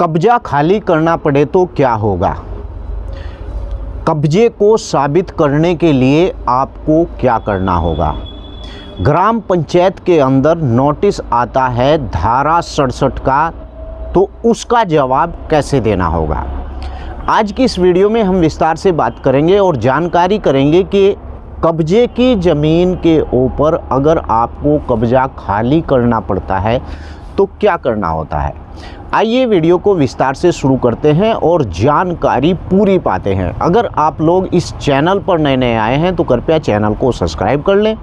कब्जा खाली करना पड़े तो क्या होगा? कब्जे को साबित करने के लिए आपको क्या करना होगा? ग्राम पंचायत के अंदर नोटिस आता है धारा 67 का, तो उसका जवाब कैसे देना होगा? आज की इस वीडियो में हम विस्तार से बात करेंगे और जानकारी करेंगे कि कब्जे की ज़मीन के ऊपर अगर आपको कब्जा खाली करना पड़ता है तो क्या करना होता है। आइए वीडियो को विस्तार से शुरू करते हैं और जानकारी पूरी पाते हैं। अगर आप लोग इस चैनल पर नए नए आए हैं तो कृपया चैनल को सब्सक्राइब कर लें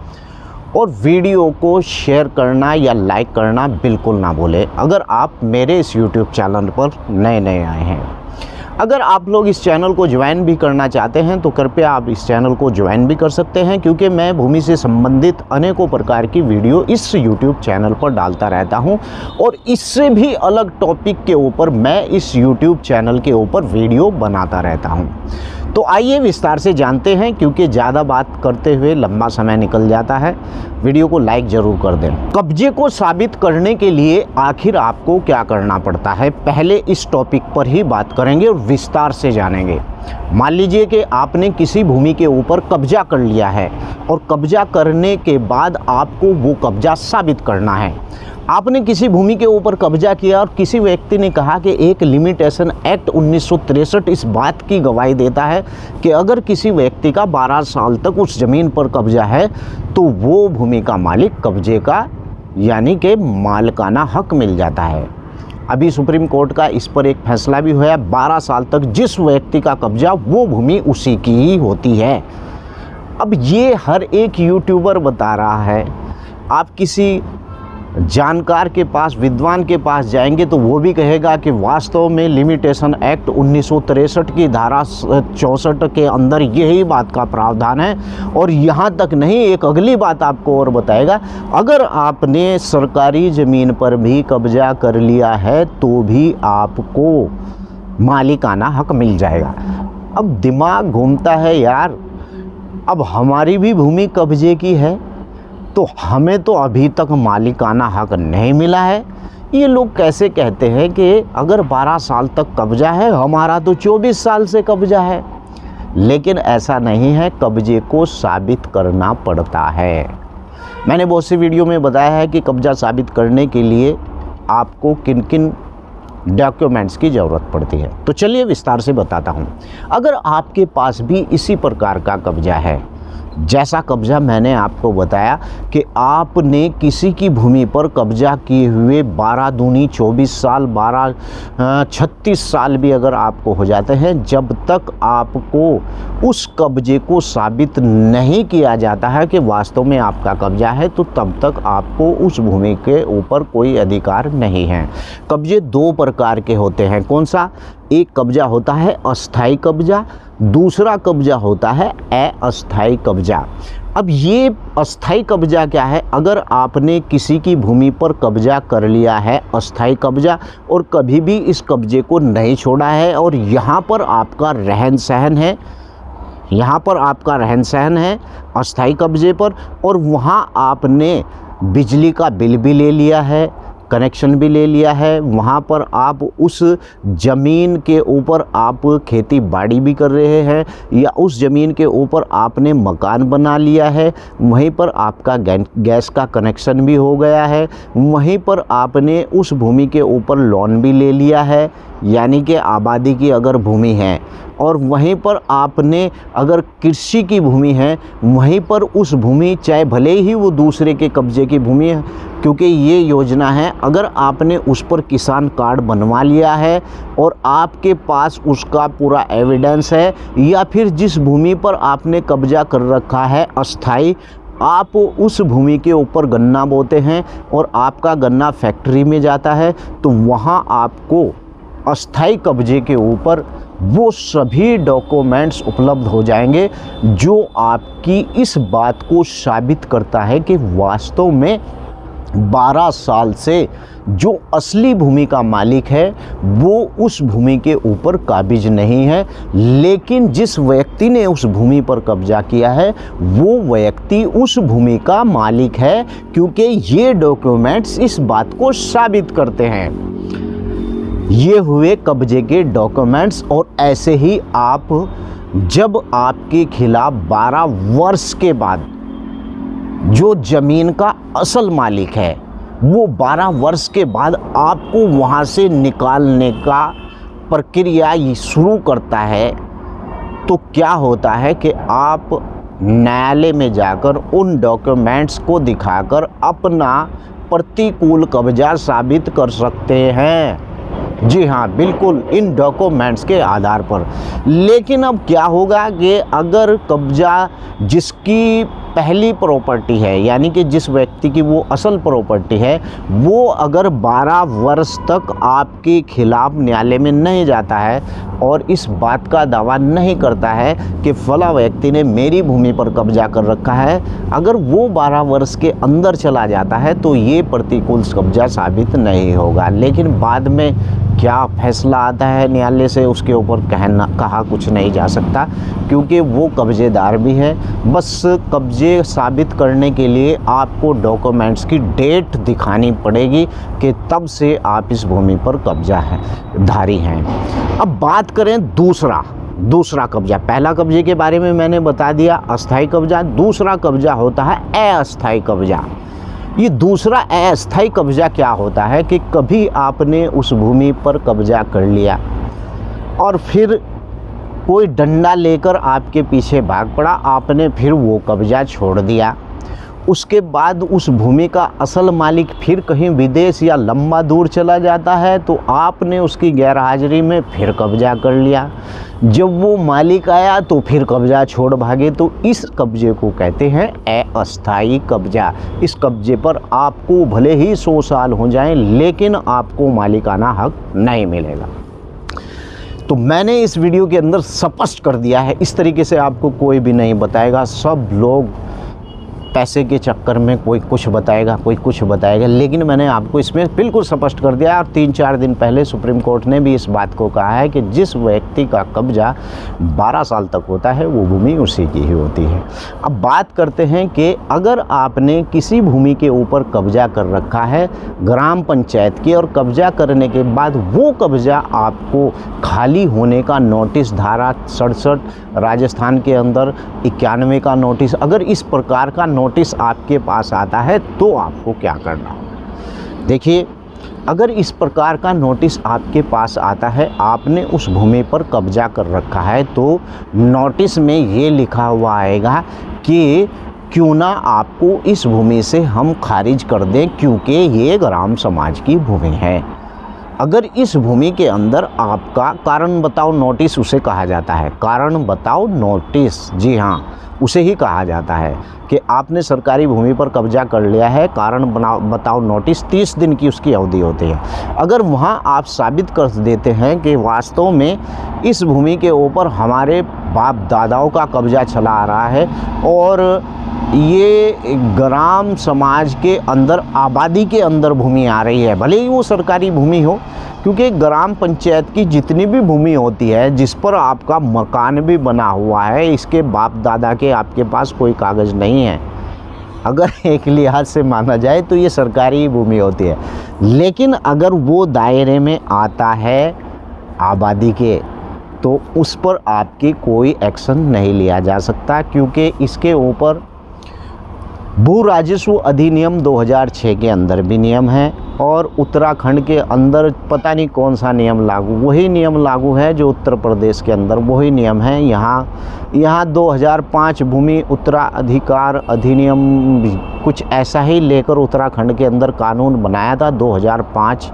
और वीडियो को शेयर करना या लाइक करना बिल्कुल ना भूलें अगर आप मेरे इस यूट्यूब चैनल पर नए नए आए हैं। अगर आप लोग इस चैनल को ज्वाइन भी करना चाहते हैं तो कृपया आप इस चैनल को ज्वाइन भी कर सकते हैं, क्योंकि मैं भूमि से संबंधित अनेकों प्रकार की वीडियो इस यूट्यूब चैनल पर डालता रहता हूं और इससे भी अलग टॉपिक के ऊपर मैं इस यूट्यूब चैनल के ऊपर वीडियो बनाता रहता हूं। तो आइए विस्तार से जानते हैं, क्योंकि ज़्यादा बात करते हुए लंबा समय निकल जाता है। वीडियो को लाइक ज़रूर कर दें। कब्जे को साबित करने के लिए आखिर आपको क्या करना पड़ता है, पहले इस टॉपिक पर ही बात करेंगे और विस्तार से जानेंगे। मान लीजिए कि आपने किसी भूमि के ऊपर कब्जा कर लिया है और कब्जा करने के बाद आपको वो कब्जा साबित करना है। आपने किसी भूमि के ऊपर कब्जा किया और किसी व्यक्ति ने कहा कि एक लिमिटेशन एक्ट 1963 इस बात की गवाही देता है कि अगर किसी व्यक्ति का 12 साल तक उस ज़मीन पर कब्जा है तो वो भूमि का मालिक कब्जे का यानी कि मालिकाना हक मिल जाता है। अभी सुप्रीम कोर्ट का इस पर एक फैसला भी हुआ है, 12 साल तक जिस व्यक्ति का कब्जा वो भूमि उसी की ही होती है। अब ये हर एक यूट्यूबर बता रहा है। आप किसी जानकार के पास, विद्वान के पास जाएंगे तो वो भी कहेगा कि वास्तव में लिमिटेशन एक्ट 1963 की धारा 64 के अंदर यही बात का प्रावधान है। और यहाँ तक नहीं, एक अगली बात आपको और बताएगा, अगर आपने सरकारी ज़मीन पर भी कब्जा कर लिया है तो भी आपको मालिकाना हक मिल जाएगा। अब दिमाग घूमता है यार, अब हमारी भी भूमि कब्जे की है तो हमें तो अभी तक मालिकाना हक नहीं मिला है। ये लोग कैसे कहते हैं कि अगर 12 साल तक कब्जा है, हमारा तो 24 साल से कब्जा है। लेकिन ऐसा नहीं है, कब्जे को साबित करना पड़ता है। मैंने बहुत सी वीडियो में बताया है कि कब्जा साबित करने के लिए आपको किन किन डॉक्यूमेंट्स की ज़रूरत पड़ती है। तो चलिए विस्तार से बताता हूँ। अगर आपके पास भी इसी प्रकार का कब्जा है, जैसा कब्जा मैंने आपको बताया कि आपने किसी की भूमि पर कब्जा किए हुए 12 दूनी 24 साल, 12 36 साल भी अगर आपको हो जाते हैं, जब तक आपको उस कब्जे को साबित नहीं किया जाता है कि वास्तव में आपका कब्जा है, तो तब तक आपको उस भूमि के ऊपर कोई अधिकार नहीं है। कब्जे दो प्रकार के होते हैं। कौन सा? एक कब्जा होता है अस्थाई कब्जा, दूसरा कब्जा होता है अस्थाई कब्जा। अब ये अस्थाई कब्जा क्या है? अगर आपने किसी की भूमि पर कब्जा कर लिया है, अस्थाई कब्जा, और कभी भी इस कब्जे को नहीं छोड़ा है और यहाँ पर आपका रहन सहन है, यहाँ पर आपका रहन सहन है अस्थाई कब्जे पर, और वहाँ आपने बिजली का बिल भी ले लिया है, कनेक्शन भी ले लिया है, वहाँ पर आप उस ज़मीन के ऊपर आप खेती बाड़ी भी कर रहे हैं या उस ज़मीन के ऊपर आपने मकान बना लिया है, वहीं पर आपका गैस का कनेक्शन भी हो गया है, वहीं पर आपने उस भूमि के ऊपर लोन भी ले लिया है, यानी कि आबादी की अगर भूमि है, और वहीं पर आपने अगर कृषि की भूमि है, वहीं पर उस भूमि चाहे भले ही वो दूसरे के कब्जे की भूमि है, क्योंकि ये योजना है, अगर आपने उस पर किसान कार्ड बनवा लिया है और आपके पास उसका पूरा एविडेंस है, या फिर जिस भूमि पर आपने कब्जा कर रखा है अस्थाई, आप उस भूमि के ऊपर गन्ना बोते हैं और आपका गन्ना फैक्ट्री में जाता है, तो वहाँ आपको अस्थाई कब्जे के ऊपर वो सभी डॉक्यूमेंट्स उपलब्ध हो जाएंगे जो आपकी इस बात को साबित करता है कि वास्तव में 12 साल से जो असली भूमि का मालिक है वो उस भूमि के ऊपर काबिज नहीं है, लेकिन जिस व्यक्ति ने उस भूमि पर कब्जा किया है वो व्यक्ति उस भूमि का मालिक है, क्योंकि ये डॉक्यूमेंट्स इस बात को साबित करते हैं। ये हुए कब्जे के डॉक्यूमेंट्स। और ऐसे ही आप जब आपके खिलाफ 12 वर्ष के बाद जो ज़मीन का असल मालिक है वो 12 वर्ष के बाद आपको वहाँ से निकालने का प्रक्रिया शुरू करता है, तो क्या होता है कि आप न्यायालय में जाकर उन डॉक्यूमेंट्स को दिखाकर अपना प्रतिकूल कब्जा साबित कर सकते हैं। जी हाँ, बिल्कुल, इन डॉक्यूमेंट्स के आधार पर। लेकिन अब क्या होगा कि अगर कब्जा जिसकी पहली प्रॉपर्टी है, यानी कि जिस व्यक्ति की वो असल प्रॉपर्टी है, वो अगर 12 वर्ष तक आपके खिलाफ न्यायालय में नहीं जाता है और इस बात का दावा नहीं करता है कि फला व्यक्ति ने मेरी भूमि पर कब्जा कर रखा है, अगर वो 12 वर्ष के अंदर चला जाता है तो ये प्रतिकूल कब्जा साबित नहीं होगा। लेकिन बाद में क्या फैसला आता है न्यायालय से, उसके ऊपर कहा कुछ नहीं जा सकता, क्योंकि वो कब्जेदार भी है। बस कब्जे साबित करने के लिए आपको डॉक्यूमेंट्स की डेट दिखानी पड़ेगी कि तब से आप इस भूमि पर कब्जा है धारी हैं। अब बात करें दूसरा कब्जा। पहला कब्जे के बारे में मैंने बता दिया, अस्थाई कब्जा। दूसरा कब्जा होता है अस्थाई कब्जा। ये दूसरा अस्थाई कब्जा क्या होता है कि कभी आपने उस भूमि पर कब्जा कर लिया और फिर कोई डंडा लेकर आपके पीछे भाग पड़ा, आपने फिर वो कब्जा छोड़ दिया। उसके बाद उस भूमि का असल मालिक फिर कहीं विदेश या लंबा दूर चला जाता है तो आपने उसकी गैरहाजिरी में फिर कब्जा कर लिया। जब वो मालिक आया तो फिर कब्जा छोड़ भागे, तो इस कब्जे को कहते हैं अस्थाई कब्जा। इस कब्जे पर आपको भले ही 100 साल हो जाएं, लेकिन आपको मालिकाना हक नहीं मिलेगा। तो मैंने इस वीडियो के अंदर स्पष्ट कर दिया है, इस तरीके से आपको कोई भी नहीं बताएगा। सब लोग पैसे के चक्कर में कोई कुछ बताएगा, कोई कुछ बताएगा, लेकिन मैंने आपको इसमें बिल्कुल स्पष्ट कर दिया। और 3-4 दिन पहले सुप्रीम कोर्ट ने भी इस बात को कहा है कि जिस व्यक्ति का कब्जा 12 साल तक होता है वो भूमि उसी की ही होती है। अब बात करते हैं कि अगर आपने किसी भूमि के ऊपर कब्जा कर रखा है ग्राम पंचायत की, और कब्जा करने के बाद वो कब्जा आपको खाली होने का नोटिस, धारा 67 राजस्थान के अंदर 91 का नोटिस, अगर इस प्रकार का नोटिस आपके पास आता है तो आपको क्या करना होगा। देखिए, अगर इस प्रकार का नोटिस आपके पास आता है, आपने उस भूमि पर कब्जा कर रखा है, तो नोटिस में ये लिखा हुआ आएगा कि क्यों ना आपको इस भूमि से हम खारिज कर दें, क्योंकि ये ग्राम समाज की भूमि है। अगर इस भूमि के अंदर आपका कारण बताओ नोटिस उसे कहा जाता है, कारण बताओ नोटिस, जी हाँ, उसे ही कहा जाता है कि आपने सरकारी भूमि पर कब्जा कर लिया है, कारण बताओ नोटिस 30 दिन की उसकी अवधि होती है। अगर वहाँ आप साबित कर देते हैं कि वास्तव में इस भूमि के ऊपर हमारे बाप दादाओं का कब्जा चला आ रहा है और ये ग्राम समाज के अंदर, आबादी के अंदर भूमि आ रही है, भले ही वो सरकारी भूमि हो, क्योंकि ग्राम पंचायत की जितनी भी भूमि होती है जिस पर आपका मकान भी बना हुआ है, इसके बाप दादा के आपके पास कोई कागज़ नहीं है, अगर एक लिहाज से माना जाए तो ये सरकारी भूमि होती है। लेकिन अगर वो दायरे में आता है आबादी के, तो उस पर आपकी कोई एक्शन नहीं लिया जा सकता, क्योंकि इसके ऊपर भू राजस्व अधिनियम 2006 के अंदर भी नियम है और उत्तराखंड के अंदर पता नहीं कौन सा नियम लागू, वही नियम लागू है जो उत्तर प्रदेश के अंदर, वही नियम है। यहाँ 2005 भूमि उत्तराधिकार अधिनियम कुछ ऐसा ही लेकर उत्तराखंड के अंदर कानून बनाया था 2005,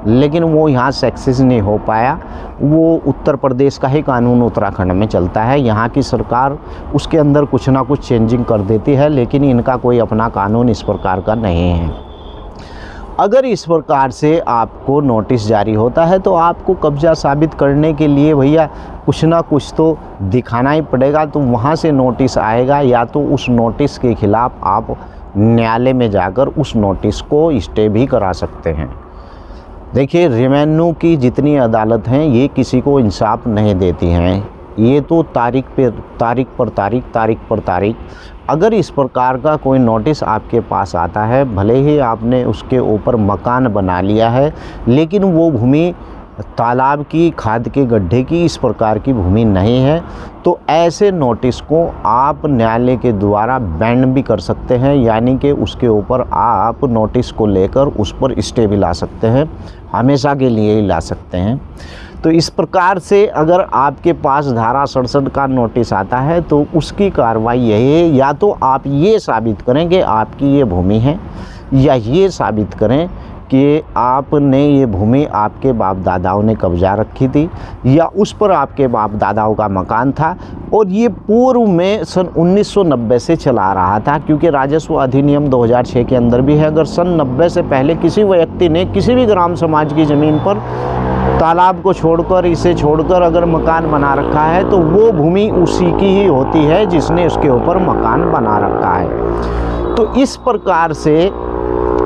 लेकिन वो यहाँ सक्सेस नहीं हो पाया। वो उत्तर प्रदेश का ही कानून उत्तराखंड में चलता है, यहाँ की सरकार उसके अंदर कुछ ना कुछ चेंजिंग कर देती है, लेकिन इनका कोई अपना कानून इस प्रकार का नहीं है। अगर इस प्रकार से आपको नोटिस जारी होता है तो आपको कब्जा साबित करने के लिए भैया कुछ ना कुछ तो दिखाना ही पड़ेगा। तो वहाँ से नोटिस आएगा, या तो उस नोटिस के खिलाफ आप न्यायालय में जाकर उस नोटिस को स्टे भी करा सकते हैं। देखिए, रेवेन्यू की जितनी अदालत हैं ये किसी को इंसाफ नहीं देती हैं, ये तो तारीख पर तारीख। अगर इस प्रकार का कोई नोटिस आपके पास आता है, भले ही आपने उसके ऊपर मकान बना लिया है, लेकिन वो भूमि तालाब की, खाद के गड्ढे की, इस प्रकार की भूमि नहीं है, तो ऐसे नोटिस को आप न्यायालय के द्वारा बैंड भी कर सकते हैं, यानी कि उसके ऊपर आप नोटिस को लेकर उस पर स्टे भी ला सकते हैं, हमेशा के लिए ही ला सकते हैं। तो इस प्रकार से अगर आपके पास धारा 67 का नोटिस आता है तो उसकी कार्रवाई यही है, या तो आप ये साबित करें कि आपकी ये भूमि है, या ये साबित करें कि आपने ये भूमि आपके बाप दादाओं ने कब्जा रखी थी, या उस पर आपके बाप दादाओं का मकान था और ये पूर्व में सन 1990 से चला रहा था, क्योंकि राजस्व अधिनियम 2006 के अंदर भी है, अगर सन 90 से पहले किसी व्यक्ति ने किसी भी ग्राम समाज की ज़मीन पर तालाब को छोड़कर, इसे छोड़कर अगर मकान बना रखा है तो वो भूमि उसी की ही होती है जिसने उसके ऊपर मकान बना रखा है। तो इस प्रकार से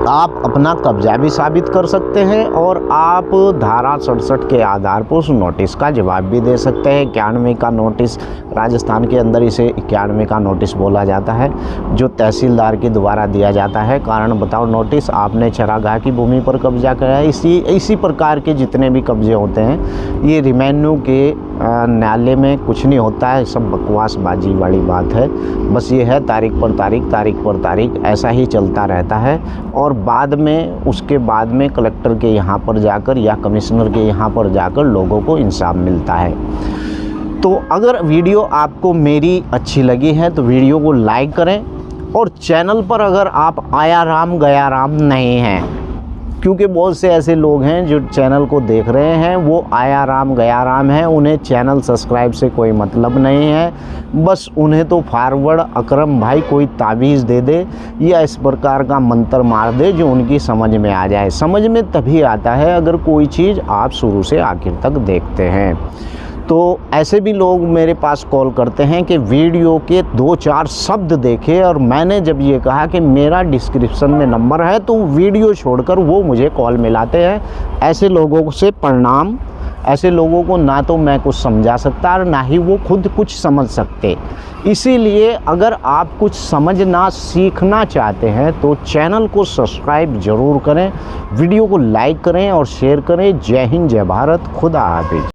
आप अपना कब्जा भी साबित कर सकते हैं और आप धारा 67 के आधार पर उस नोटिस का जवाब भी दे सकते हैं। 91 का नोटिस, राजस्थान के अंदर इसे 91 का नोटिस बोला जाता है, जो तहसीलदार के द्वारा दिया जाता है। कारण बताओ नोटिस, आपने चरागाह की भूमि पर कब्जा किया है। इसी प्रकार के जितने भी कब्जे होते हैं, ये रेवेन्यू के न्यायालय में कुछ नहीं होता है, सब बकवासबाजी वाली बात है। बस ये है तारीख पर तारीख ऐसा ही चलता रहता है, और बाद में उसके बाद में कलेक्टर के यहाँ पर जाकर या कमिश्नर के यहाँ पर जाकर लोगों को इंसाफ मिलता है। तो अगर वीडियो आपको मेरी अच्छी लगी है तो वीडियो को लाइक करें, और चैनल पर अगर आप आया राम गया राम नहीं हैं, क्योंकि बहुत से ऐसे लोग हैं जो चैनल को देख रहे हैं वो आया राम गया राम है, उन्हें चैनल सब्सक्राइब से कोई मतलब नहीं है, बस उन्हें तो फॉरवर्ड अकरम भाई कोई तावीज़ दे दे या इस प्रकार का मंत्र मार दे जो उनकी समझ में आ जाए। समझ में तभी आता है अगर कोई चीज़ आप शुरू से आखिर तक देखते हैं। तो ऐसे भी लोग मेरे पास कॉल करते हैं कि वीडियो के 2-4 शब्द देखे, और मैंने जब ये कहा कि मेरा डिस्क्रिप्शन में नंबर है तो वीडियो छोड़कर वो मुझे कॉल मिलाते हैं। ऐसे लोगों से प्रणाम। ऐसे लोगों को ना तो मैं कुछ समझा सकता और ना ही वो खुद कुछ समझ सकते। इसीलिए अगर आप कुछ समझना सीखना चाहते हैं तो चैनल को सब्सक्राइब ज़रूर करें, वीडियो को लाइक करें और शेयर करें। जय हिंद, जय भारत, खुदा हाफिज।